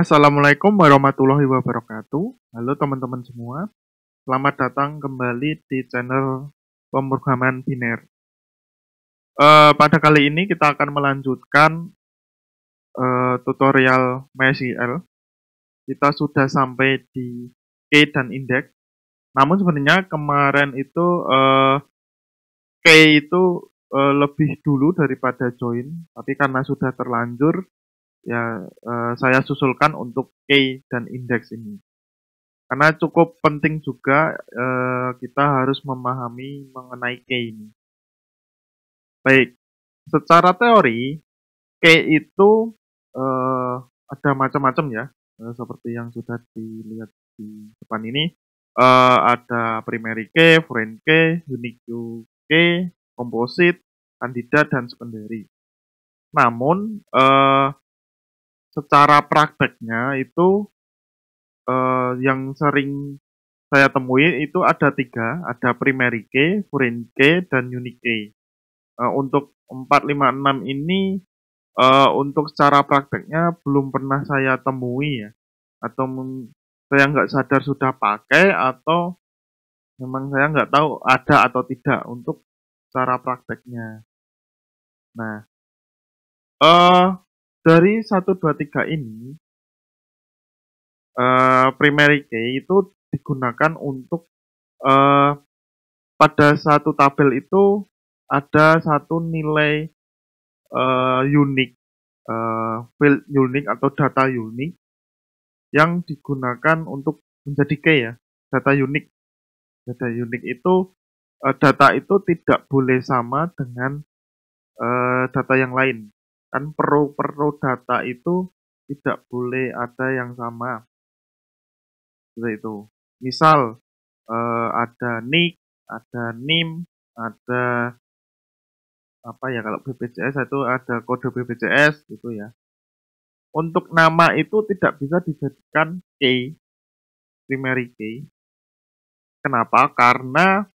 Assalamualaikum warahmatullahi wabarakatuh. Halo teman-teman semua, selamat datang kembali di channel pemrograman biner. Pada kali ini kita akan melanjutkan tutorial MySQL. Kita sudah sampai di key dan index. Namun sebenarnya kemarin itu key itu lebih dulu daripada join, tapi karena sudah terlanjur, ya saya susulkan untuk key dan index ini. Karena cukup penting juga kita harus memahami mengenai key ini. Baik, secara teori key itu eh, ada macam-macam ya, seperti yang sudah dilihat di depan ini. Ada primary key, foreign key, unique key, composite, kandidat, dan secondary. Namun secara prakteknya itu yang sering saya temui itu ada tiga, ada primary key, foreign key, dan unique key. Untuk 456 ini untuk secara prakteknya belum pernah saya temui ya, atau saya nggak sadar sudah pakai atau memang saya nggak tahu ada atau tidak untuk cara prakteknya. Nah, eh dari 1, 2, 3 ini primary key itu digunakan untuk eh, pada satu tabel itu ada satu nilai unik, field unik atau data unik yang digunakan untuk menjadi key ya. Data unik. Data unik itu data itu tidak boleh sama dengan data yang lain. Kan per data itu tidak boleh ada yang sama. Seperti itu. Misal ada NIK, ada NIM, ada apa ya, kalau BPJS itu ada kode BPJS gitu ya. Untuk nama itu tidak bisa dijadikan key, primary key. Kenapa? Karena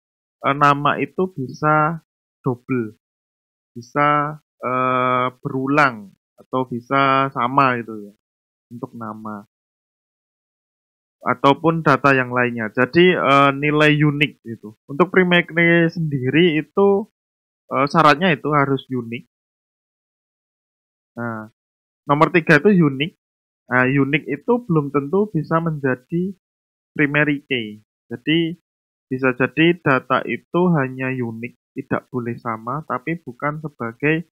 nama itu bisa double, bisa berulang atau bisa sama gitu ya untuk nama ataupun data yang lainnya. Jadi nilai unik gitu. Untuk primary key sendiri itu syaratnya itu harus unik. Nah, nomor 3 itu unik. Nah, unik itu belum tentu bisa menjadi primary key. Jadi bisa jadi data itu hanya unik, tidak boleh sama, tapi bukan sebagai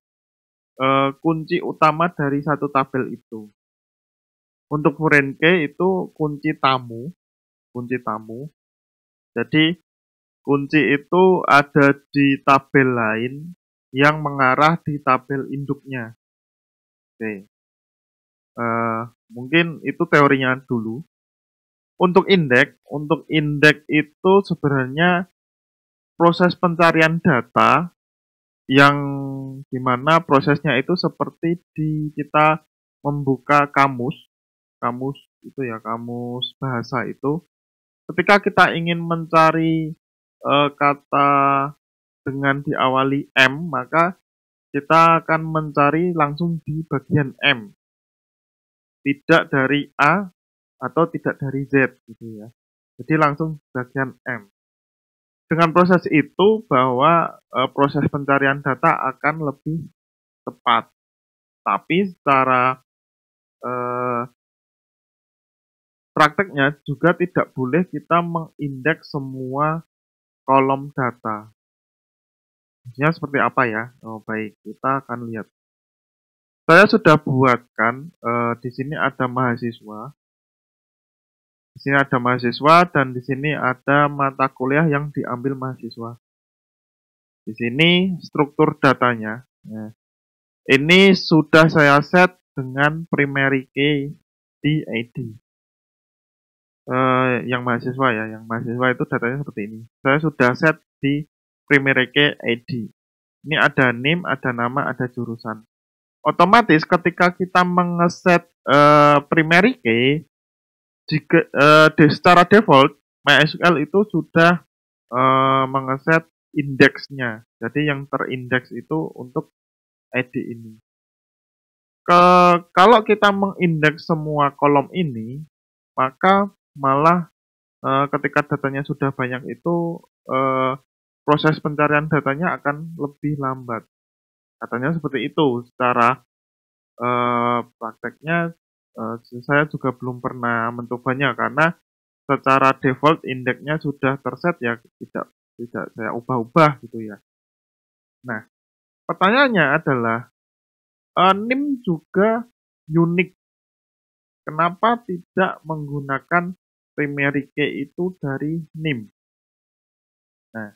kunci utama dari satu tabel itu. Untuk foreign key itu kunci tamu, kunci tamu. Jadi kunci itu ada di tabel lain yang mengarah di tabel induknya. Oke. Mungkin itu teorinya dulu. Untuk indeks itu sebenarnya proses pencarian data yang dimana prosesnya itu seperti di kita membuka kamus, kamus itu ya, kamus bahasa itu. Ketika kita ingin mencari kata dengan diawali M, maka kita akan mencari langsung di bagian M, tidak dari A atau tidak dari Z gitu ya. Jadi langsung bagian M. Dengan proses itu bahwa proses pencarian data akan lebih tepat. Tapi secara eh, prakteknya juga tidak boleh kita mengindeks semua kolom data. Maksudnya seperti apa ya? Oh, baik, kita akan lihat. Saya sudah buatkan di sini ada mahasiswa. Di sini ada mahasiswa dan di sini ada mata kuliah yang diambil mahasiswa. Di sini struktur datanya. Nah, ini sudah saya set dengan primary key di ID. Yang mahasiswa ya, yang mahasiswa itu datanya seperti ini. Saya sudah set di primary key ID. Ini ada NIM, ada nama, ada jurusan. Otomatis ketika kita mengeset primary key, jika secara default MySQL itu sudah mengeset indeksnya. Jadi yang terindeks itu untuk ID ini. Kalau kita mengindeks semua kolom ini, maka malah ketika datanya sudah banyak itu proses pencarian datanya akan lebih lambat. Katanya seperti itu. Secara prakteknya saya juga belum pernah mencobanya karena secara default indeksnya sudah terset ya, tidak tidak saya ubah-ubah gitu ya. Nah, pertanyaannya adalah NIM juga unik. Kenapa tidak menggunakan primary key itu dari NIM? Nah,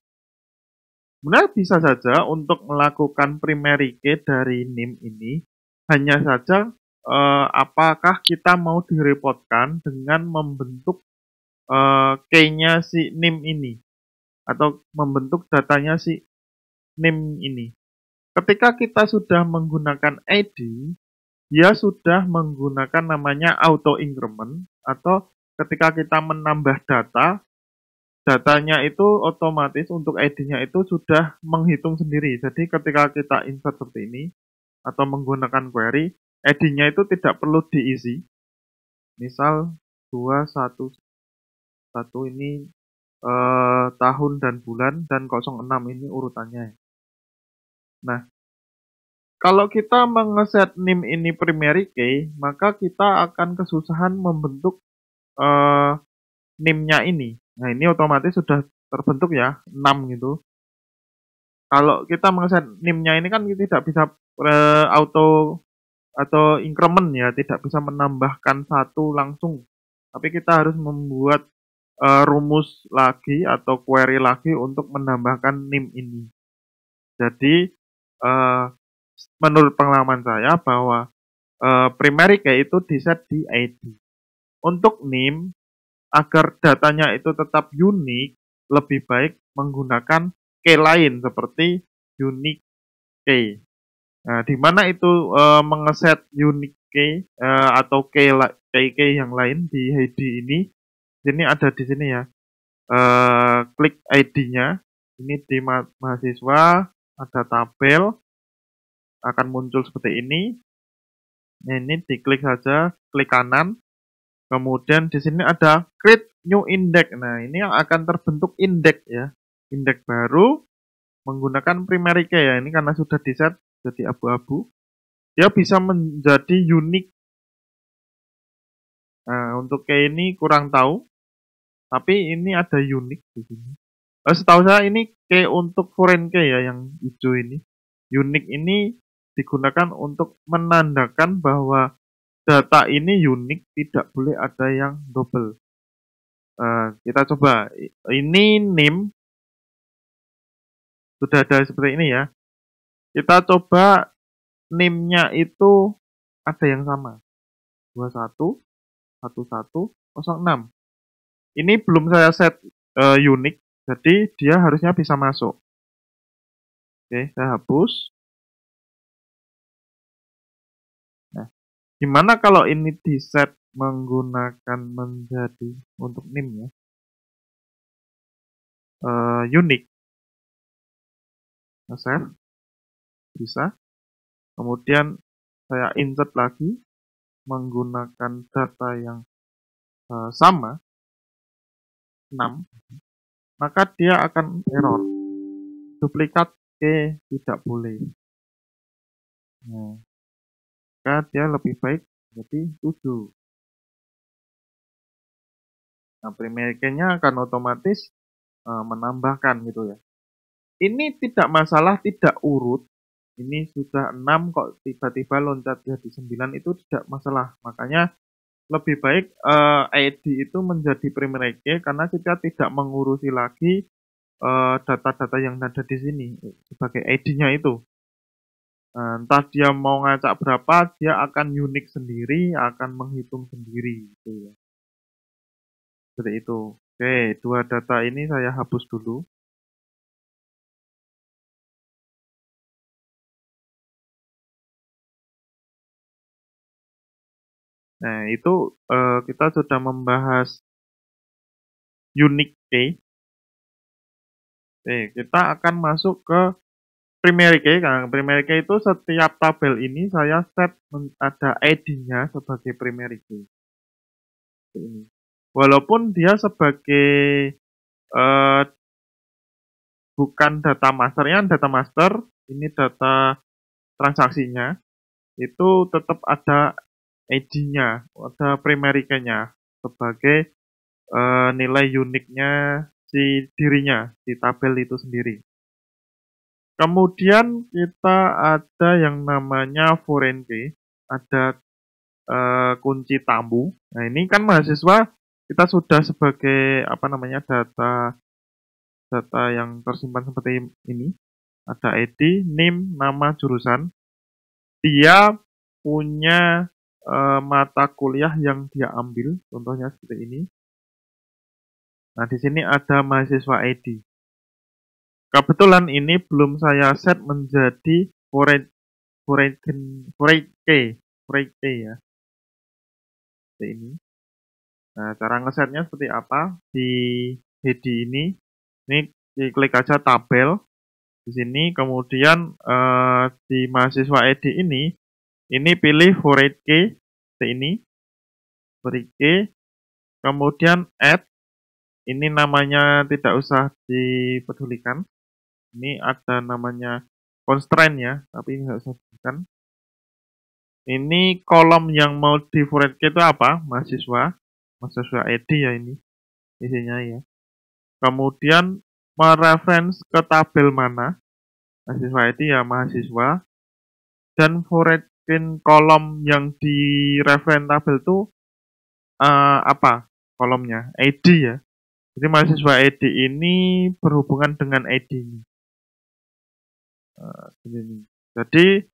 sebenarnya bisa saja untuk melakukan primary key dari NIM ini, hanya saja apakah kita mau direpotkan dengan membentuk key-nya si NIM ini atau membentuk datanya si NIM ini. Ketika kita sudah menggunakan ID, dia sudah menggunakan namanya auto increment atau ketika kita menambah data, datanya itu otomatis untuk ID-nya itu sudah menghitung sendiri. Jadi ketika kita insert seperti ini atau menggunakan query, ID-nya itu tidak perlu diisi. Misal 211 ini tahun dan bulan dan 06 ini urutannya. Nah, kalau kita mengeset NIM ini primary key, maka kita akan kesusahan membentuk NIM-nya ini. Nah, ini otomatis sudah terbentuk ya, 6 gitu. Kalau kita mengeset NIM-nya ini kan tidak bisa auto atau increment ya, tidak bisa menambahkan satu langsung. Tapi kita harus membuat rumus lagi atau query lagi untuk menambahkan NIM ini. Jadi menurut pengalaman saya bahwa primary key itu diset di ID. Untuk NIM, agar datanya itu tetap unik, lebih baik menggunakan key lain seperti unique key. Nah, di mana itu mengeset unique key atau key yang lain di ID ini. Ini ada di sini ya. Klik ID-nya. Ini di mahasiswa, ada tabel, akan muncul seperti ini. Nah, ini diklik saja, klik kanan. Kemudian di sini ada create new index. Nah, ini yang akan terbentuk index ya. Index baru menggunakan primary key ya. Ini karena sudah diset jadi abu-abu. Dia bisa menjadi unique. Nah, untuk key ini kurang tahu. Tapi ini ada unique di sini. Setahu saya ini key untuk foreign key ya yang hijau ini. Unique ini digunakan untuk menandakan bahwa data ini unik, tidak boleh ada yang double. Kita coba. Ini NIM sudah ada seperti ini ya. Kita coba NIM-nya itu ada yang sama. 211106. Ini belum saya set unik, jadi dia harusnya bisa masuk. Oke, saya hapus. Nah, gimana kalau ini di set menggunakan menjadi untuk NIM ya? Unik. Save. Bisa. Kemudian saya insert lagi menggunakan data yang sama 6, maka dia akan error. Duplikat key tidak boleh. Nah, maka dia lebih baik jadi 7. Nah, primary key-nya akan otomatis menambahkan gitu ya. Ini tidak masalah tidak urut. Ini sudah 6 kok tiba-tiba loncat jadi 9 itu tidak masalah. Makanya lebih baik ID itu menjadi primary key karena kita tidak mengurusi lagi data-data yang ada di sini sebagai ID-nya itu. Entah dia mau ngacak berapa, dia akan unik sendiri, akan menghitung sendiri gitu ya. Seperti itu. Oke, dua data ini saya hapus dulu. Nah, itu kita sudah membahas unique key. Oke, kita akan masuk ke primary key. Nah, primary key itu setiap tabel ini saya set ada ID-nya sebagai primary key. Ini. Walaupun dia sebagai eh, bukan data masternya, data master ini data transaksinya itu tetap ada ID-nya, ada primary key-nya sebagai nilai uniknya si dirinya, si tabel itu sendiri. Kemudian kita ada yang namanya foreign key, ada kunci tamu. Nah, ini kan mahasiswa kita sudah sebagai apa namanya data yang tersimpan seperti ini. Ada ID, NIM, nama jurusan. Dia punya mata kuliah yang dia ambil, contohnya seperti ini. Nah, di sini ada mahasiswa ID. Kebetulan ini belum saya set menjadi foreign key ya. Seperti ini. Nah, cara ngesetnya seperti apa? Di heady ini klik aja tabel di sini, kemudian di mahasiswa ID ini pilih foreign key seperti ini, foreign key, kemudian add, ini namanya tidak usah dipedulikan. Ini ada namanya constraint ya, tapi nggak usah dipedulikan. Ini kolom yang mau di foreign key itu apa? Mahasiswa ID ya ini isinya ya. Kemudian mereference ke tabel mana? Mahasiswa ID ya mahasiswa. Dan foreign kolom yang di reference tabel itu apa kolomnya? ID ya. Jadi mahasiswa ID ini berhubungan dengan ID ini. Jadi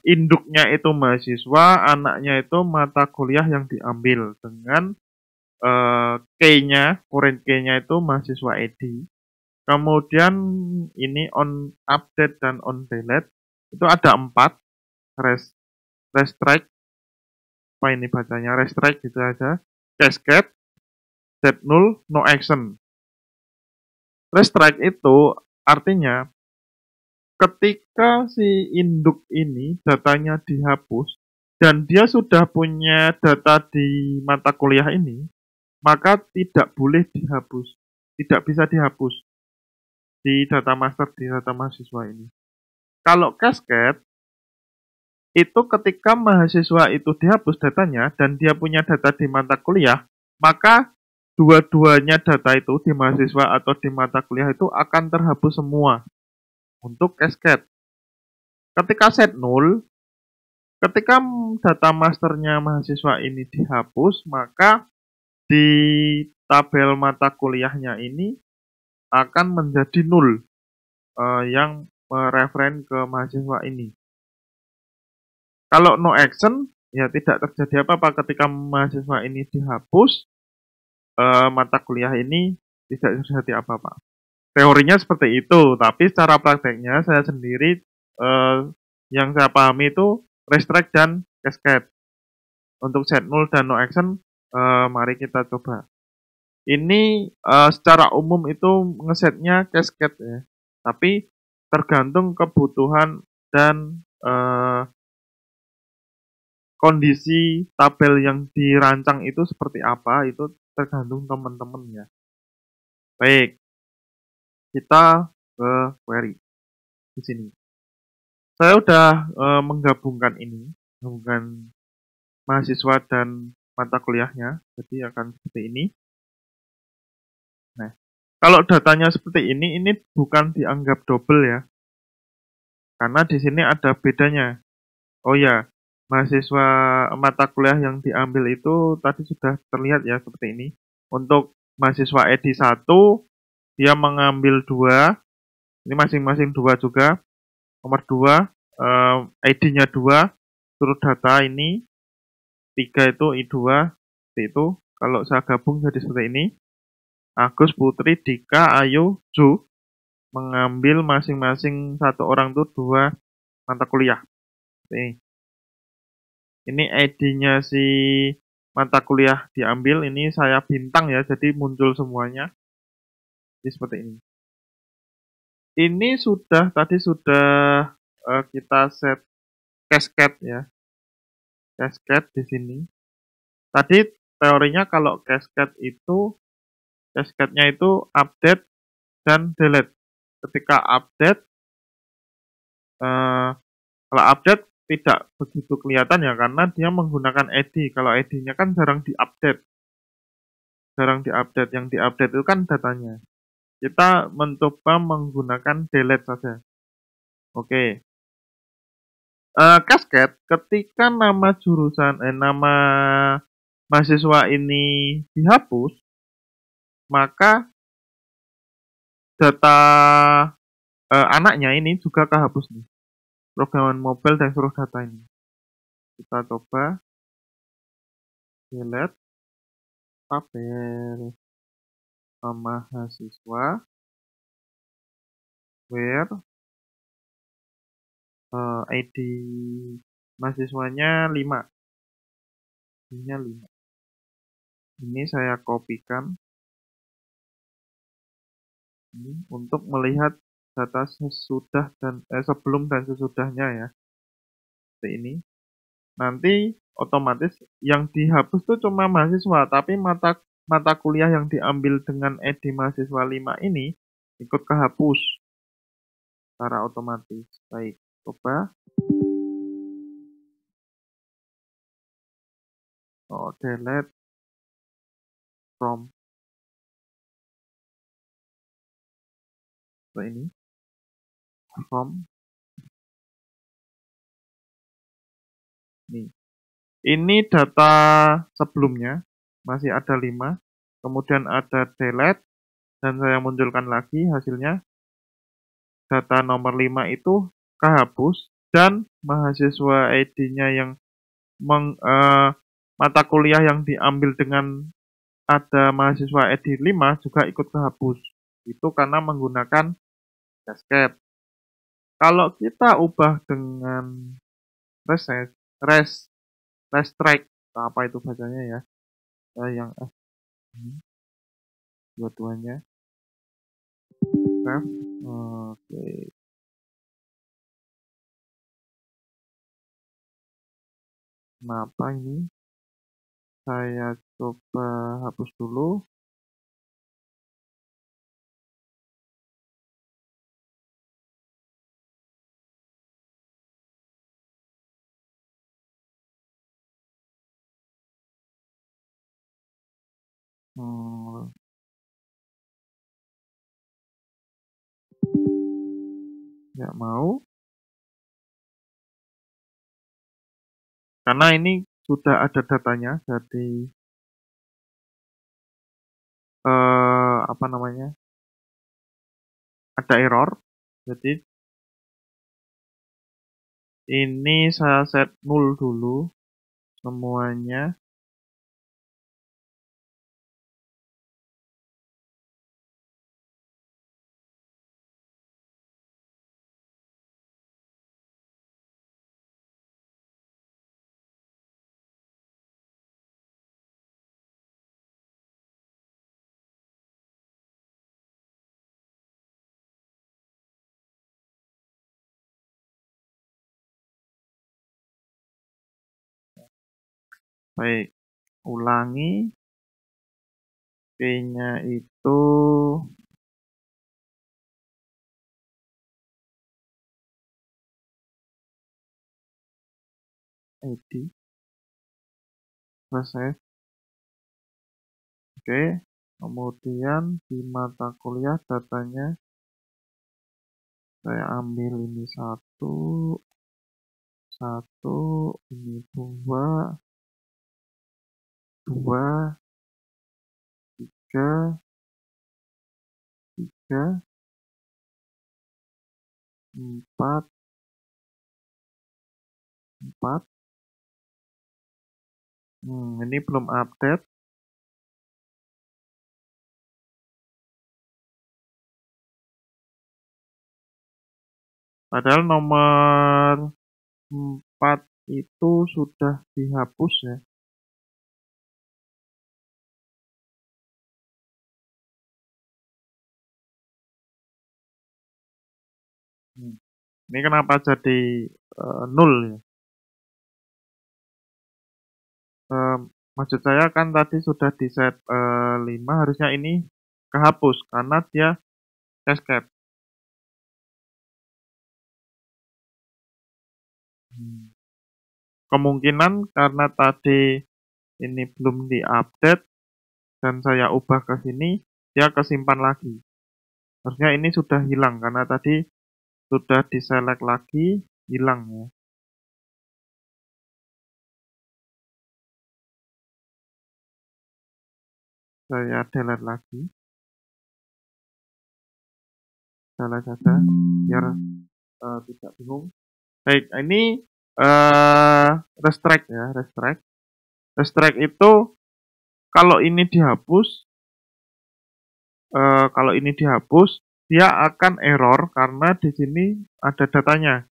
induknya itu mahasiswa, anaknya itu mata kuliah yang diambil dengan key-nya, foreign key-nya itu mahasiswa ID. Kemudian ini on update dan on delete itu ada 4. Restrict, apa ini bacanya? Restrict gitu aja. Cascade, set null, no action. Restrict itu artinya ketika si induk ini datanya dihapus dan dia sudah punya data di mata kuliah ini, maka tidak boleh dihapus, tidak bisa dihapus di data master, di data mahasiswa ini. Kalau cascade, itu ketika mahasiswa itu dihapus datanya dan dia punya data di mata kuliah, maka dua-duanya data itu di mahasiswa atau di mata kuliah itu akan terhapus semua untuk cascade. Ketika set null, ketika data masternya mahasiswa ini dihapus, maka di tabel mata kuliahnya ini akan menjadi null yang mereferen ke mahasiswa ini. Kalau no action, ya tidak terjadi apa-apa ketika mahasiswa ini dihapus, mata kuliah ini tidak terjadi apa-apa. Teorinya seperti itu, tapi secara prakteknya saya sendiri yang saya pahami itu restrict dan cascade. Untuk set null dan no action, mari kita coba. Ini secara umum itu ngesetnya cascade ya, tapi tergantung kebutuhan dan kondisi tabel yang dirancang itu seperti apa, itu tergantung teman-teman ya. Baik, kita ke query di sini. Saya udah menggabungkan ini, menggabungkan mahasiswa dan mata kuliahnya, jadi akan seperti ini. Nah, kalau datanya seperti ini bukan dianggap double ya, karena di sini ada bedanya. Oh ya, mahasiswa mata kuliah yang diambil itu tadi sudah terlihat ya seperti ini. Untuk mahasiswa edi 1 dia mengambil 2, ini masing-masing 2 juga. Nomor 2 ID-nya 2, turut data ini 3 itu I2 itu. Kalau saya gabung jadi seperti ini. Agus, Putri, Dika, Ayu, Ju mengambil masing-masing satu orang tuh 2 mata kuliah. Ini ID-nya si mata kuliah diambil, ini saya bintang ya, jadi muncul semuanya. Jadi seperti ini. Ini tadi sudah kita set cascade ya, cascade di sini. Tadi teorinya kalau cascade-nya itu update dan delete. Ketika update, eh, kalau update tidak begitu kelihatan ya karena dia menggunakan id. Kalau id-nya kan jarang diupdate, Yang diupdate itu kan datanya. Kita mencoba menggunakan delete saja. Oke. Cascade ketika nama mahasiswa ini dihapus, maka data anaknya ini juga kehapus nih. Programan mobile dan seluruh data ini. Kita coba delete tabel mahasiswa where ID mahasiswanya 5. Ini 5. Ini saya kopikan ini untuk melihat data sebelum dan sesudahnya ya. Seperti ini. Nanti otomatis yang dihapus itu cuma mahasiswa, tapi mata kuliah yang diambil dengan ID mahasiswa 5 ini ikut kehapus secara otomatis. Baik, coba. Delete from. Ini from. Ini data sebelumnya masih ada 5, kemudian ada delete dan saya munculkan lagi hasilnya. Data nomor 5 itu kehapus dan mahasiswa ID-nya yang mata kuliah yang diambil dengan ada mahasiswa ID 5 juga ikut kehapus. Itu karena menggunakan cascade. Kalau kita ubah dengan restrict, apa itu bacanya ya? Yang dua-duanya. Oke. Kenapa ini? Saya coba hapus dulu. Nggak mau. Karena ini sudah ada datanya, jadi apa namanya? Ada error. Jadi ini saya set 0 dulu semuanya. Baik, ulangi. P-nya itu ID. Selesai. Oke, kemudian di mata kuliah datanya saya ambil ini satu, ini dua, tiga, empat, ini belum update. Padahal nomor 4 itu sudah dihapus ya. Ini kenapa jadi nol ya? Maksud saya kan tadi sudah di set 5, harusnya ini kehapus karena dia cascade. Kemungkinan karena tadi ini belum diupdate dan saya ubah ke sini, dia kesimpan lagi. Harusnya ini sudah hilang karena tadi sudah diselect lagi, hilang ya. Saya delete lagi. Salah saja biar tidak bingung. Baik, ini restrict ya, restrict. Restrict itu kalau ini dihapus, dia akan error karena di sini ada datanya.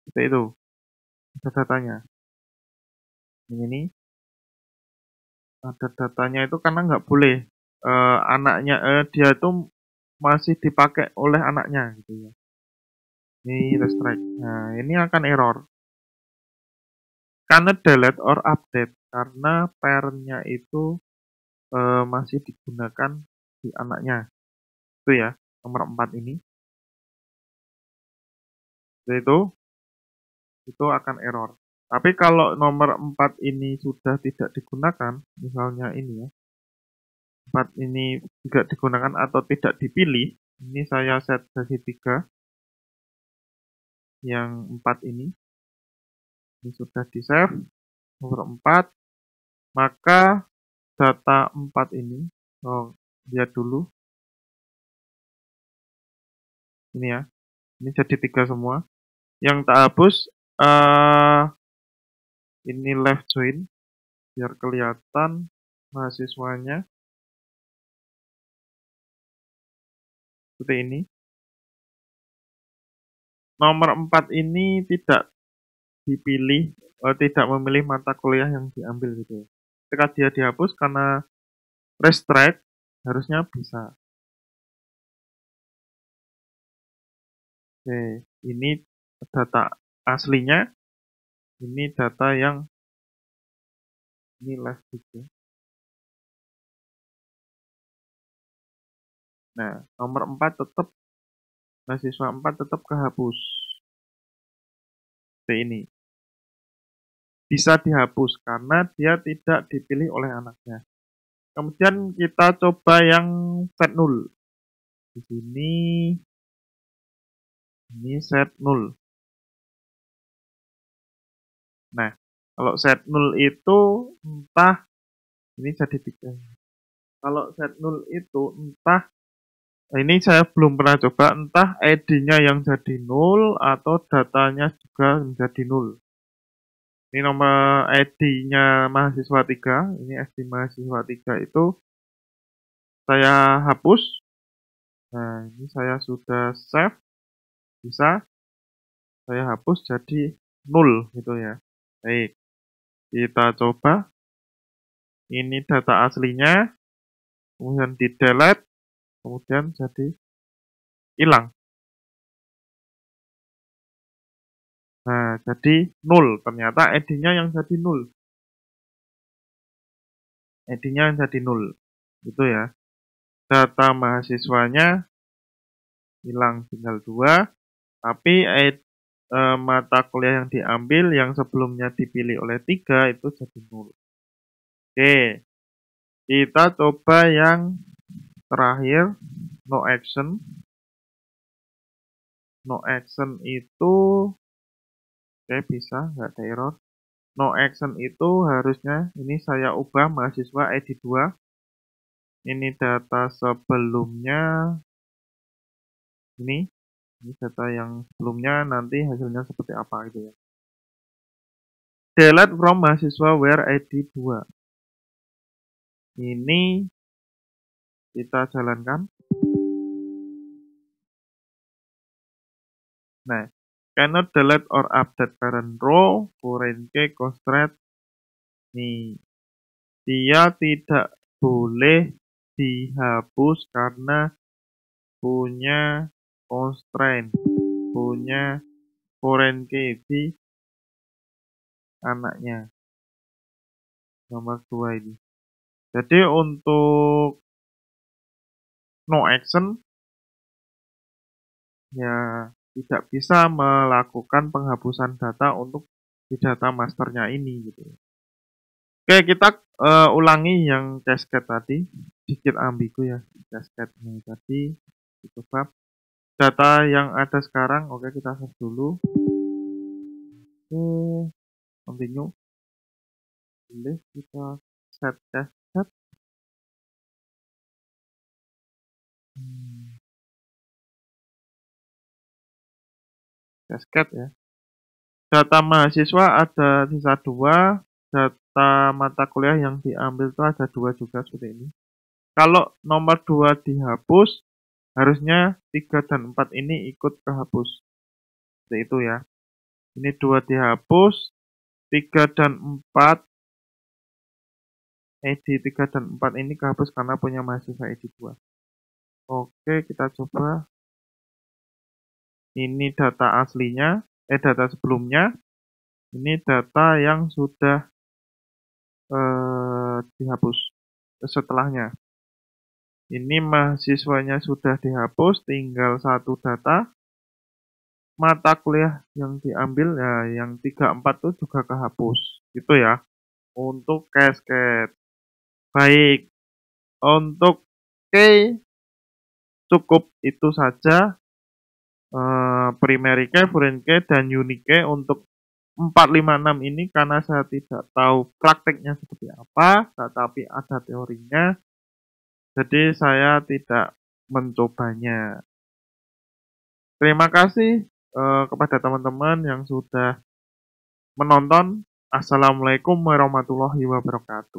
Seperti itu, ada datanya. Ini ada datanya itu karena nggak boleh anaknya dia itu masih dipakai oleh anaknya gitu ya. Ini restrict. Nah, ini akan error. Karena delete or update karena parentnya itu masih digunakan di anaknya. Itu ya, nomor 4 ini. Itu akan error. Tapi kalau nomor 4 ini sudah tidak digunakan, misalnya ini ya, 4 ini tidak digunakan atau tidak dipilih, ini saya set versi 3, yang 4 ini sudah di save, nomor 4, maka data 4 ini, lihat dulu, ini ya, ini jadi 3 semua. Yang tak hapus, ini left join, biar kelihatan mahasiswanya, seperti ini. Nomor 4 ini tidak dipilih, tidak memilih mata kuliah yang diambil gitu ya. Ketika dia dihapus karena restrict, harusnya bisa. Oke, ini data aslinya, ini data yang ini left gitu. Nah, nomor 4 tetap, mahasiswa 4 tetap kehapus. Seperti ini. Bisa dihapus karena dia tidak dipilih oleh anaknya. Kemudian kita coba yang set 0. Di sini ini set 0. Nah, kalau set 0 itu entah ini jadi 3. Kalau set 0 itu entah ini saya belum pernah coba, entah ID-nya yang jadi 0 atau datanya juga menjadi 0. Ini nomor ID-nya mahasiswa 3, ini ID mahasiswa 3 itu saya hapus. Nah, ini saya sudah save, bisa saya hapus jadi 0 gitu ya. Baik, kita coba. Ini data aslinya, kemudian di delete, kemudian jadi hilang. Nah, jadi 0. Ternyata ID-nya yang jadi 0. ID-nya yang jadi 0. Itu ya. Data mahasiswanya hilang tinggal 2. Tapi mata kuliah yang diambil yang sebelumnya dipilih oleh 3 itu jadi 0. Oke. Kita coba yang terakhir, no action. No action itu, oke bisa, nggak ada error. No action itu harusnya, ini saya ubah mahasiswa ID 2. Ini data sebelumnya, ini data yang sebelumnya, nanti hasilnya seperti apa gitu ya. Delete from mahasiswa where ID 2. Ini kita jalankan. Nah, cannot delete or update parent row, foreign key, constraint. Nih, dia tidak boleh dihapus karena punya constraint. punya foreign key di anaknya. Nomor 2 ini. Jadi untuk no action ya tidak bisa melakukan penghapusan data untuk di data masternya ini gitu. Oke, kita ulangi yang cascade tadi, sedikit ambigu ya cascade-nya tadi. Coba data yang ada sekarang, oke kita search dulu. Oke, continue. Boleh kita set cascade. Cascade ya. Data mahasiswa ada sisa 2, data mata kuliah yang diambil itu ada 2 juga seperti ini. Kalau nomor 2 dihapus, harusnya 3 dan 4 ini ikut kehapus. Seperti itu ya. Ini 2 dihapus, 3 dan 4, edi 3 dan 4 ini kehapus karena punya mahasiswa edi 2. Oke, kita coba. Ini data aslinya, data sebelumnya. Ini data yang sudah dihapus setelahnya. Ini mahasiswanya sudah dihapus, tinggal satu data. Mata kuliah yang diambil, ya yang 3, 4 itu juga kehapus. Gitu ya. Untuk cascade. Baik. Untuk key cukup itu saja. Primary key, foreign key, dan unique key untuk 4, 5, 6 ini karena saya tidak tahu prakteknya seperti apa, tetapi ada teorinya. Jadi saya tidak mencobanya. Terima kasih kepada teman-teman yang sudah menonton. Assalamualaikum warahmatullahi wabarakatuh.